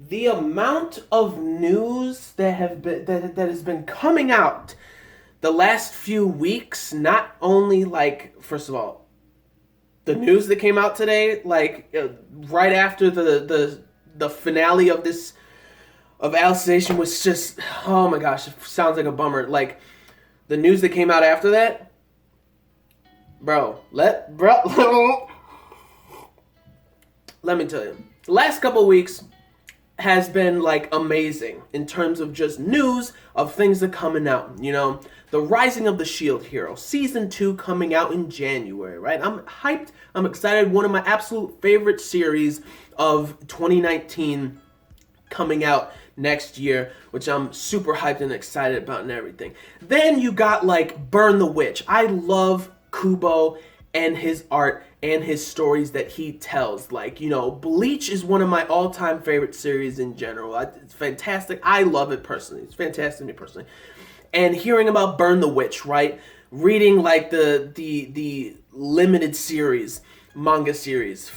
the amount of news that has been coming out the last few weeks, not only like, first of all, the news that came out today, like right after the finale of Alicization was just, oh my gosh, it sounds like a bummer. Like the news that came out after that, let me tell you, the last couple of weeks has been like amazing in terms of just news of things that are coming out. You know, the Rising of the Shield Hero season 2 coming out in January, right? I'm hyped. I'm excited. One of my absolute favorite series of 2019 coming out next year, which I'm super hyped and excited about and everything. Then you got like Burn the Witch. I love Kubo and his art and his stories that he tells. Like, you know, Bleach is one of my all-time favorite series in general. It's fantastic. I love it personally. It's fantastic to me personally. And hearing about Burn the Witch, right? Reading like the limited series, manga series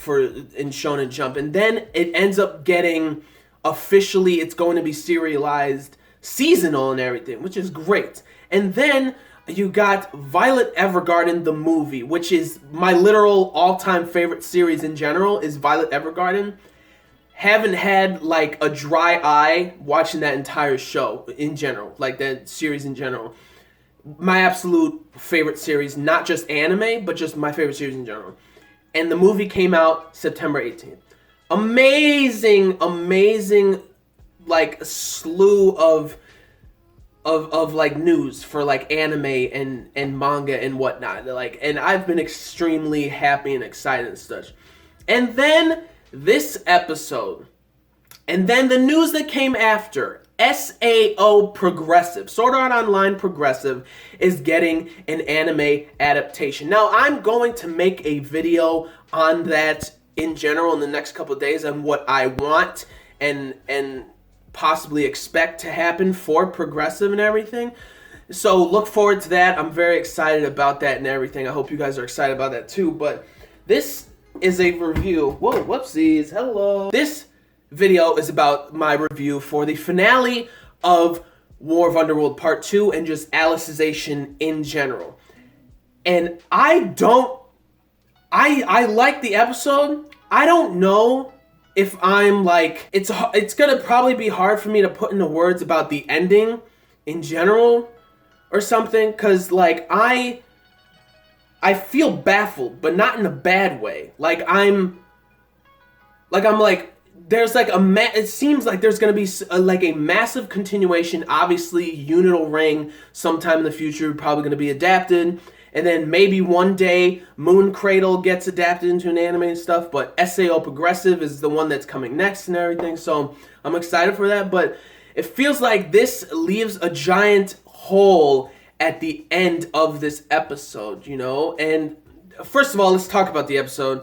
in Shonen Jump, and then it ends up getting officially, it's going to be serialized, seasonal and everything, which is great. And then you got Violet Evergarden, the movie, which is my literal all-time favorite series in general, is Violet Evergarden. Haven't had like a dry eye watching that entire show in general, like that series in general. My absolute favorite series, not just anime, but just my favorite series in general. And the movie came out September 18th. Amazing, like slew of like news for like anime and manga and whatnot. Like, and I've been extremely happy and excited and such. And then this episode, and then the news that came after, SAO Progressive, Sōdo Āto Onrain Progressive, is getting an anime adaptation. Now, I'm going to make a video on that in general in the next couple of days on what I want and possibly expect to happen for Progressive and everything. So look forward to that. I'm very excited about that and everything. I hope you guys are excited about that too. But this is a review. Whoa, whoopsies. Hello. This video is about my review for the finale of War of Underworld Part 2 and just Alicization in general. And I like the episode. I don't know if I'm like, it's gonna probably be hard for me to put into words about the ending in general or something, because like I feel baffled, but not in a bad way. Like there's like it seems like there's gonna be like a massive continuation. Obviously, Unit will Ring sometime in the future, probably gonna be adapted. And then maybe one day Moon Cradle gets adapted into an anime and stuff, but SAO Progressive is the one that's coming next and everything, so I'm excited for that. But it feels like this leaves a giant hole at the end of this episode, you know? And first of all, let's talk about the episode.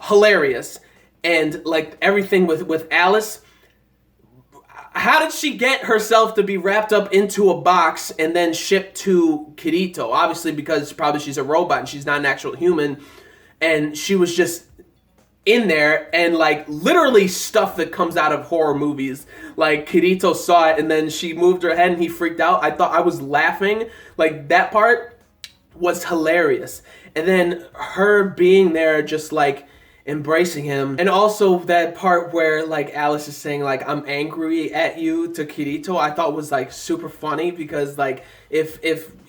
Hilarious. And like everything with Alice, how did she get herself to be wrapped up into a box and then shipped to Kirito? Obviously, because probably she's a robot and she's not an actual human. And she was just in there, and like literally stuff that comes out of horror movies. Like Kirito saw it and then she moved her head and he freaked out. I was laughing. Like that part was hilarious. And then her being there just like embracing him, and also that part where like Alice is saying like, I'm angry at you to Kirito, I thought was like super funny, because like if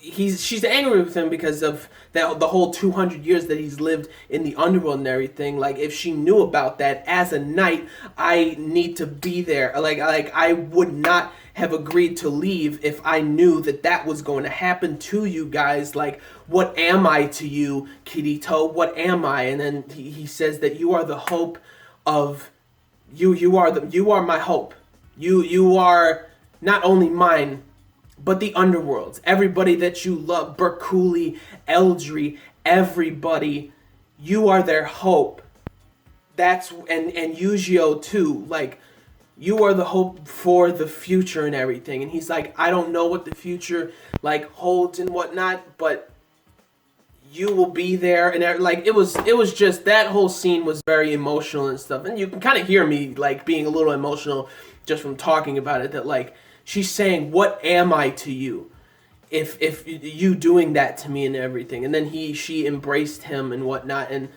she's angry with him because of that, the whole 200 years that he's lived in the underworld and everything. Like if she knew about that, as a knight I need to be there. Like I would not have agreed to leave if I knew that that was going to happen to you guys. Like, what am I to you, Kirito? What am I? And then he says that you are the hope of you are my hope. You are not only mine, but the underworld's. Everybody that you love, Berkuli, Eldri, everybody, you are their hope. That's and Yujio too. Like, you are the hope for the future and everything. And he's like, I don't know what the future like holds and whatnot, but you will be there, and like it was just, that whole scene was very emotional and stuff, and you can kind of hear me like being a little emotional just from talking about it, that like she's saying, what am I to you if you doing that to me and everything, and then she embraced him and whatnot, and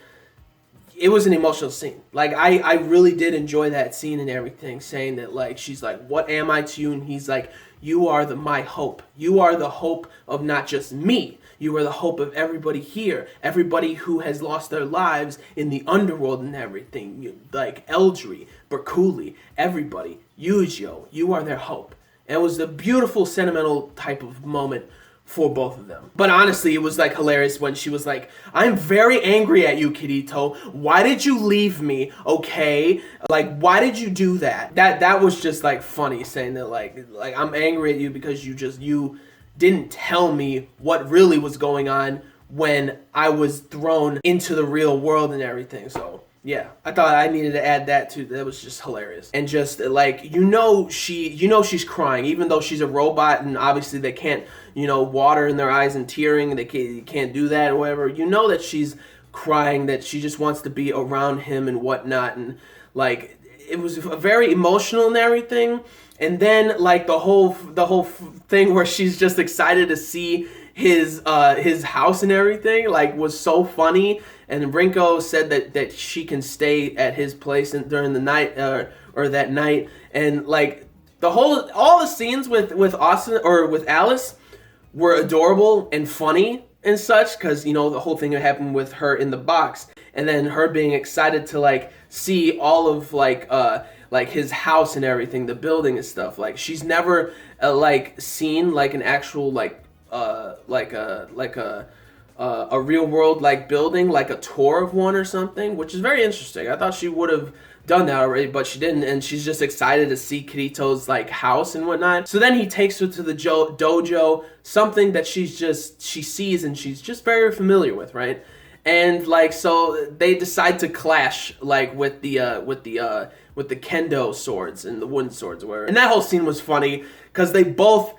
it was an emotional scene. Like I really did enjoy that scene and everything, saying that like she's like, what am I to you, and he's like, you are my hope. You are the hope of not just me. You are the hope of everybody here. Everybody who has lost their lives in the underworld and everything. Like Eldry, Berkuli, everybody. Yujo, you are their hope. And it was a beautiful, sentimental type of moment for both of them. But honestly, it was like hilarious when she was like, I'm very angry at you, Kirito. Why did you leave me? Okay? Like, why did you do that? That was just like funny, saying that like I'm angry at you because you didn't tell me what really was going on when I was thrown into the real world and everything. So yeah, I thought I needed to add that too. That was just hilarious. And just like, she's crying, even though she's a robot and obviously they can't, water in their eyes and tearing, they can't do that or whatever. You know that she's crying, that she just wants to be around him and whatnot. And like, it was very emotional and everything. And then like the whole thing where she's just excited to see his house and everything, like, was so funny. And Rinko said that she can stay at his place during the night or that night, and like all the scenes with Austin or with Alice were adorable and funny and such, because the whole thing that happened with her in the box, and then her being excited to like see all of like his house and everything, the building and stuff. Like, she's never like seen like an actual a real world like building, like a tour of one or something, which is very interesting. I thought she would have done that already, but she didn't, and she's just excited to see Kirito's like house and whatnot. So then he takes her to the dojo, something that she sees and she's just very familiar with, right? And like, so they decide to clash like with the kendo swords and the wooden swords, where, and that whole scene was funny because they both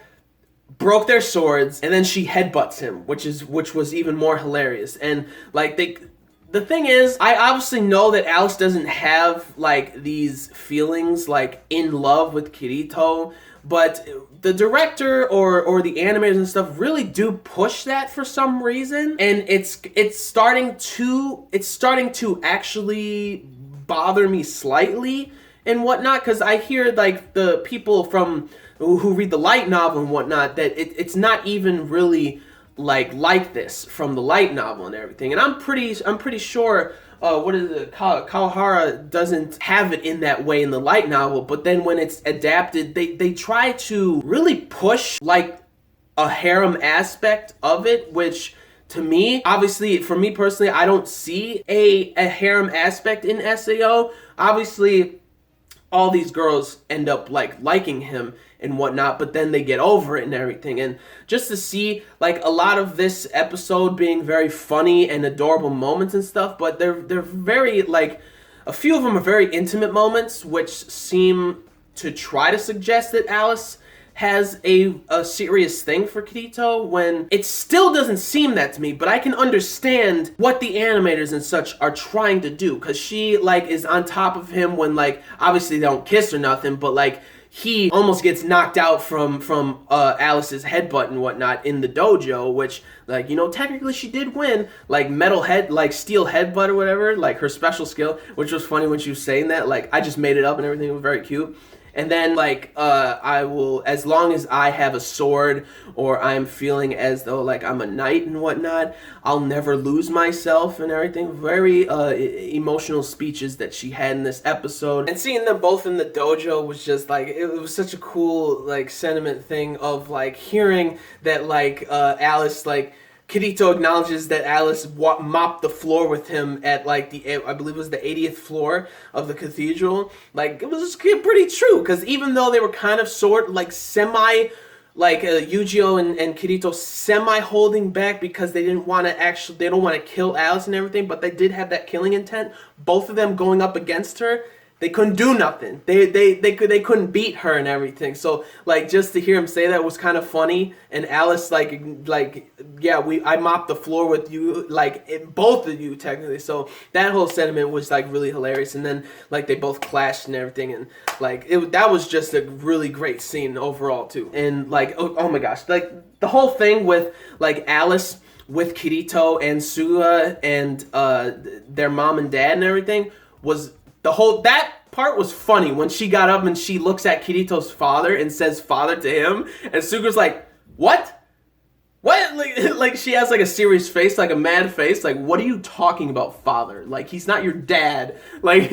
broke their swords, and then she headbutts him, which was even more hilarious. And like the thing is, I obviously know that Alice doesn't have like these feelings like in love with Kirito, but the director or the animators and stuff really do push that for some reason, and it's starting to actually bother me slightly and whatnot, because I hear like the people from who read the light novel and whatnot, that it's not even really like this from the light novel and everything. And I'm pretty sure Kawahara doesn't have it in that way in the light novel, but then when it's adapted, they try to really push like a harem aspect of it, which to me, obviously for me personally, I don't see a harem aspect in SAO. Obviously all these girls end up like liking him and whatnot, but then they get over it and everything. And just to see like a lot of this episode being very funny and adorable moments and stuff, but they're very like, a few of them are very intimate moments, which seem to try to suggest that Alice has a serious thing for Kirito, when it still doesn't seem that to me. But I can understand what the animators and such are trying to do, because she like is on top of him when like, obviously they don't kiss or nothing, but like he almost gets knocked out from Alice's headbutt and whatnot in the dojo, which like, technically she did win, like steel headbutt or whatever, like her special skill, which was funny when she was saying that. Like, I just made it up and everything. It was very cute. And then like I will, as long as I have a sword or I'm feeling as though like I'm a knight and whatnot, I'll never lose myself and everything. Very emotional speeches that she had in this episode. And seeing them both in the dojo was just like, it was such a cool like sentiment thing of like hearing that like Alice, like Kirito acknowledges that Alice mopped the floor with him at like I believe it was the 80th floor of the cathedral. Like, it was pretty true, because even though they were kind of semi Yujiro and Kirito semi holding back because they don't want to kill Alice and everything, but they did have that killing intent. Both of them going up against her they couldn't do nothing. They couldn't beat her and everything. So like just to hear him say that was kind of funny. And Alice like yeah, I mopped the floor with you, like both of you technically. So that whole sentiment was like really hilarious. And then like they both clashed and everything, and like that was just a really great scene overall too. And like oh my gosh, like the whole thing with like Alice with Kirito and Suga and their mom and dad and everything was that part was funny when she got up and she looks at Kirito's father and says father to him, and Suga's like, what? Like she has like a serious face, like a mad face, like what are you talking about, father? Like he's not your dad. Like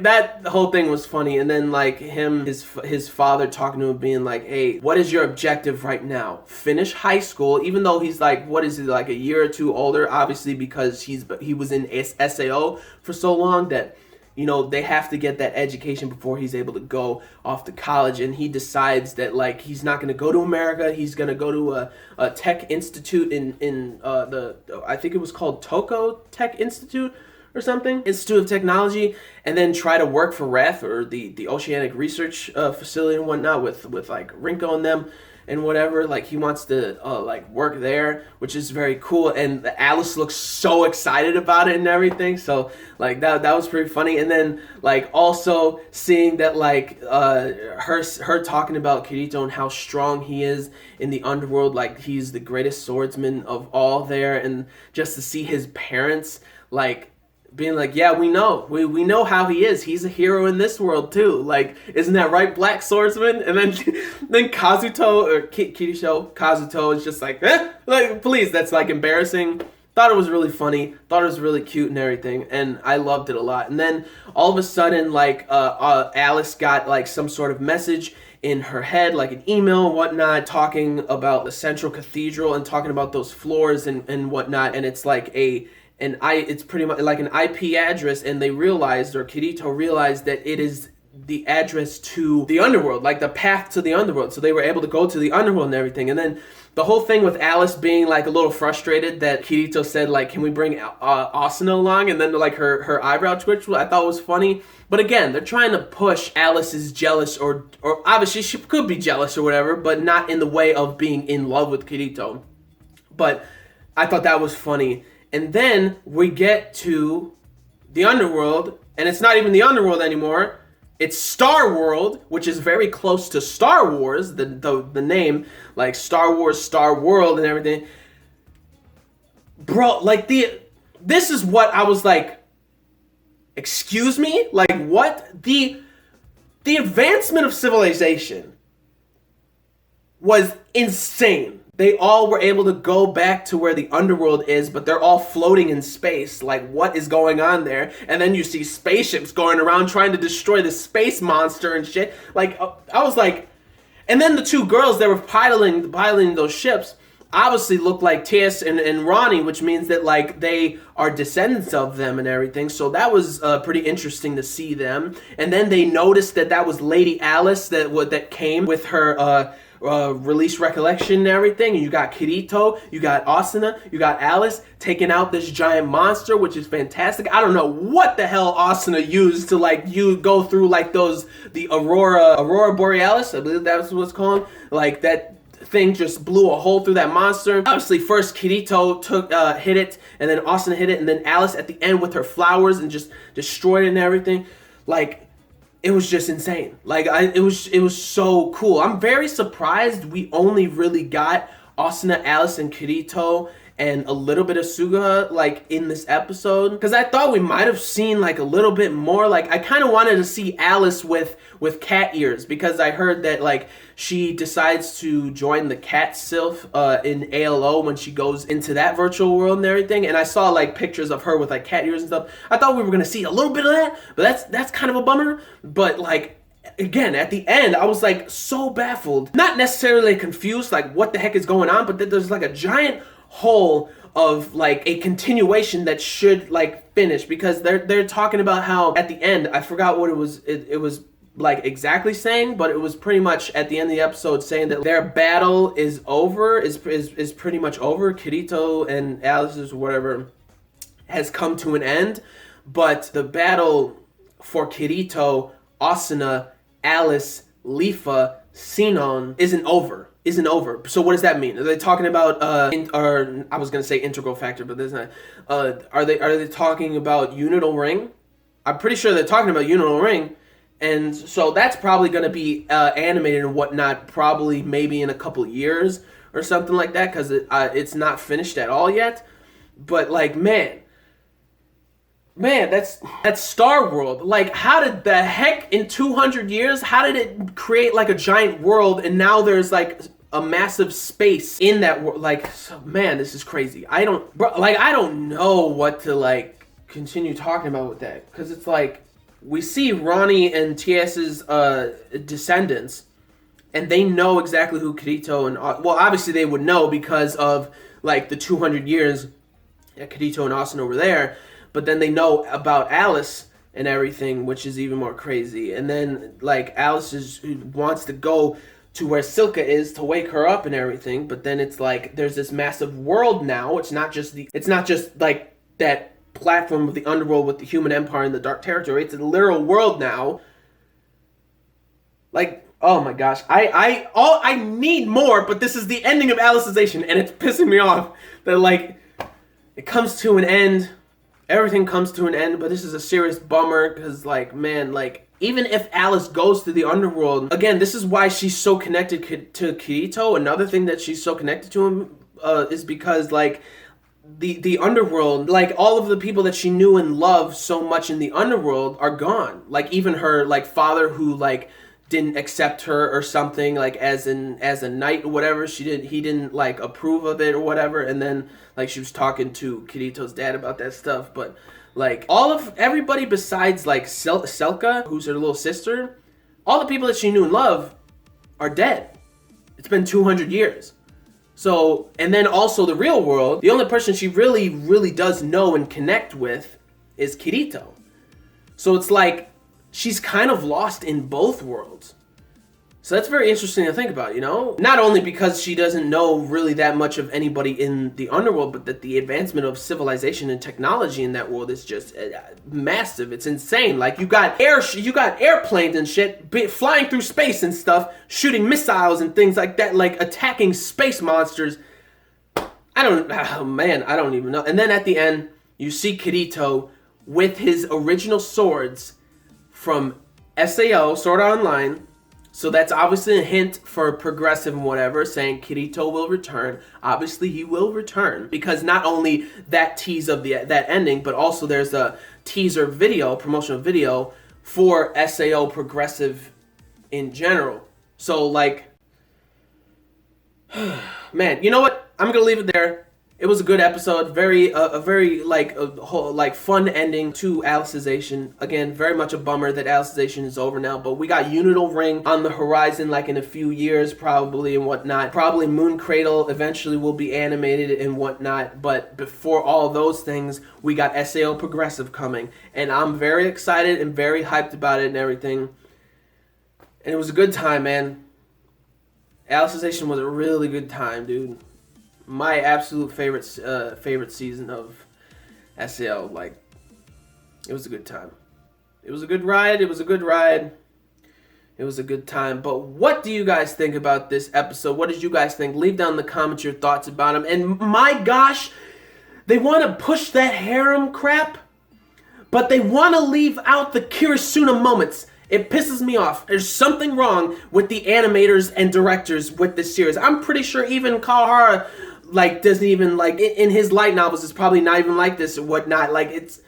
that whole thing was funny. And then like his father talking to him being like, hey, what is your objective right now? Finish high school, even though he's like, what is he, like a year or two older, obviously because he was in SAO for so long that, you know, they have to get that education before he's able to go off to college. And he decides that like he's not going to go to America. He's going to go to a tech institute in I think it was called Toko Tech Institute or something, Institute of Technology, and then try to work for REF or the Oceanic Research Facility and whatnot with like Rinko and them and whatever. Like he wants to like work there, which is very cool. And Alice looks so excited about it and everything. So like that was pretty funny. And then like also seeing that like her talking about Kirito and how strong he is in the underworld, like he's the greatest swordsman of all there, and just to see his parents like being like, yeah, we know how he is. He's a hero in this world too. Like, isn't that right, Black Swordsman? And then Kazuto or Kazuto is just like, like please, that's like embarrassing. Thought it was really funny. Thought it was really cute and everything, and I loved it a lot. And then all of a sudden, like Alice got like some sort of message in her head, like an email and whatnot, talking about the Central Cathedral and talking about those floors and whatnot. And it's like it's pretty much like an IP address, and they realized, or Kirito realized, that it is the address to the underworld, like the path to the underworld. So they were able to go to the underworld and everything. And then the whole thing with Alice being like a little frustrated that Kirito said like, can we bring Asuna along? And then like her eyebrow twitch, I thought was funny. But again, they're trying to push Alice is jealous, or obviously she could be jealous or whatever, but not in the way of being in love with Kirito. But I thought that was funny. And then we get to the underworld, and it's not even the underworld anymore. It's Star World, which is very close to Star Wars, the name, like Star Wars, Star World, and everything. Bro, like this is what I was like, excuse me? Like what? The advancement of civilization was insane. They all were able to go back to where the underworld is, but they're all floating in space. Like, what is going on there? And then you see spaceships going around trying to destroy the space monster and shit. Like, I was like... And then the two girls that were piloting those ships obviously look like Tess and Ronnie, which means that, like, they are descendants of them and everything. So that was pretty interesting to see them. And then they noticed that was Lady Alice that came with her... release recollection and everything, and you got Kirito, you got Asuna, you got Alice taking out this giant monster, which is fantastic. I don't know what the hell Asuna used to like you go through like the Aurora Borealis, I believe that's what it's called. Like that thing just blew a hole through that monster. Obviously first Kirito hit it, and then Asuna hit it, and then Alice at the end with her flowers and just destroyed it and everything. Like, it was just insane. Like, it was so cool. I'm very surprised we only really got Asuna, Alice, and Kirito and a little bit of Suga, like, in this episode. Because I thought we might have seen, like, a little bit more. Like, I kind of wanted to see Alice with cat ears, because I heard that, like, she decides to join the cat sylph in ALO when she goes into that virtual world and everything. And I saw, like, pictures of her with, like, cat ears and stuff. I thought we were going to see a little bit of that, but that's kind of a bummer. But, like, again, at the end, I was, like, so baffled. Not necessarily confused, like, what the heck is going on, but there's, like, a giant whole of like a continuation that should like finish, because they're talking about how at the end, I forgot what it was like exactly saying, but it was pretty much at the end of the episode saying that their battle is over, is pretty much over. Kirito and Alice's whatever has come to an end, but the battle for Kirito, Asuna, Alice, Lifa, Sinon isn't over. So what does that mean? Are they talking about or I was gonna say integral factor, but there's not. Are they talking about Unital Ring? I'm pretty sure they're talking about Unital Ring, and so that's probably gonna be animated and whatnot. Probably maybe in a couple years or something like that, because it's not finished at all yet. But like, man, that's Star World. Like, how did the heck in 200 years, how did it create like a giant world, and now there's like a massive space in that world? Like, man, this is crazy. I don't know what to like continue talking about with that, because it's like we see Ronnie and TS's descendants, and they know exactly who Kirito and obviously they would know because of like the 200 years that Kirito and Asuna were there. But then they know about Alice and everything, which is even more crazy. And then like Alice wants to go to where Silka is to wake her up and everything. But then it's like there's this massive world now. It's not just like that platform of the underworld with the human empire and the dark territory. It's a literal world now. Like, oh my gosh, I need more, but this is the ending of Alicization, and it's pissing me off that like it comes to an end. Everything comes to an end, but this is a serious bummer because, like, man, like, even if Alice goes to the underworld, again, this is why she's so connected to Kirito. Another thing that she's so connected to him is because, like, the underworld, like, all of the people that she knew and loved so much in the underworld are gone. Like, even her, like, father who, like, didn't accept her or something, like as a knight or whatever. He didn't like approve of it or whatever. And then like she was talking to Kirito's dad about that stuff. But like everybody besides like Selka, who's her little sister, all the people that she knew and loved are dead. It's been 200 years. So, and then also the real world, the only person she really, really does know and connect with is Kirito. So it's like she's kind of lost in both worlds. So that's very interesting to think about, you know? Not only because she doesn't know really that much of anybody in the underworld, but that the advancement of civilization and technology in that world is just massive. It's insane. Like, you got airplanes and shit flying through space and stuff, shooting missiles and things like that, like attacking space monsters. I don't even know. And then at the end, you see Kirito with his original swords from SAO, Sword Art Online. So that's obviously a hint for progressive and whatever, saying Kirito will return. Obviously he will return, because not only that tease of that ending, but also there's a teaser video, promotional video for SAO progressive in general. So like, man, you know what? I'm gonna leave it there. It was a good episode, a very fun ending to Alicization. Again, very much a bummer that Alicization is over now, but we got Unital Ring on the horizon, like in a few years probably and whatnot. Probably Moon Cradle eventually will be animated and whatnot, but before all those things, we got SAO Progressive coming, and I'm very excited and very hyped about it and everything. And it was a good time, man. Alicization was a really good time, dude. My absolute favorite season of SAO. Like, it was a good time. It was a good ride. It was a good time. But what do you guys think about this episode? What did you guys think? Leave down in the comments your thoughts about them. And my gosh, they want to push that harem crap, but they want to leave out the Kirisuna moments. It pisses me off. There's something wrong with the animators and directors with this series. I'm pretty sure even Kawahara like doesn't even like in his light novels is probably not even like this or whatnot. Like, it's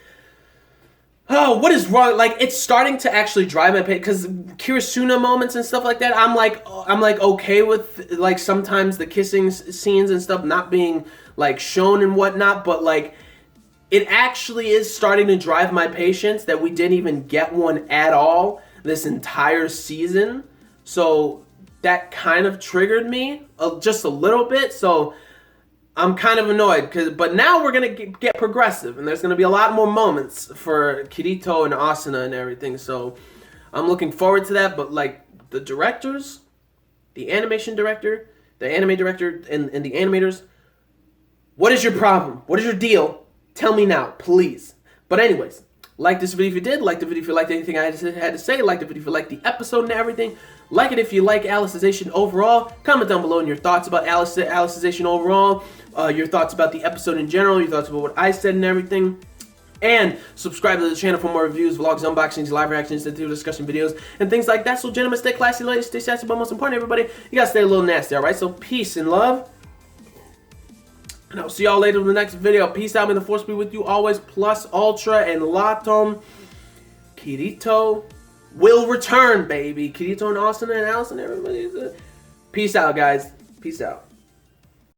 what is wrong? Like, it's starting to actually drive my pain, because Kirisuna moments and stuff like that, I'm like okay with like sometimes the kissing scenes and stuff not being like shown and whatnot, but like it actually is starting to drive my patience that we didn't even get one at all this entire season. So that kind of triggered me just a little bit. So I'm kind of annoyed, but now we're going to get progressive, and there's going to be a lot more moments for Kirito and Asuna and everything, so I'm looking forward to that. But like the directors, the animation director, the anime director, and the animators, what is your problem? What is your deal? Tell me now, please. But anyways, Like this video if you did. Like the video if you liked anything I had to say. Like the video if you liked the episode and everything. Like it if you like Alicization overall. Comment down below your thoughts about Alicization overall. Your thoughts about the episode in general. Your thoughts about what I said and everything. And subscribe to the channel for more reviews, vlogs, unboxings, live reactions, and discussion videos, and things like that. So, gentlemen, stay classy, ladies, stay sassy, but most important, everybody, you gotta stay a little nasty, alright? So, peace and love. And I'll see y'all later in the next video. Peace out. May the force be with you always. Plus, Ultra, and Latom. Kirito will return, baby. Kirito and Austin and Allison, everybody. Peace out, guys. Peace out.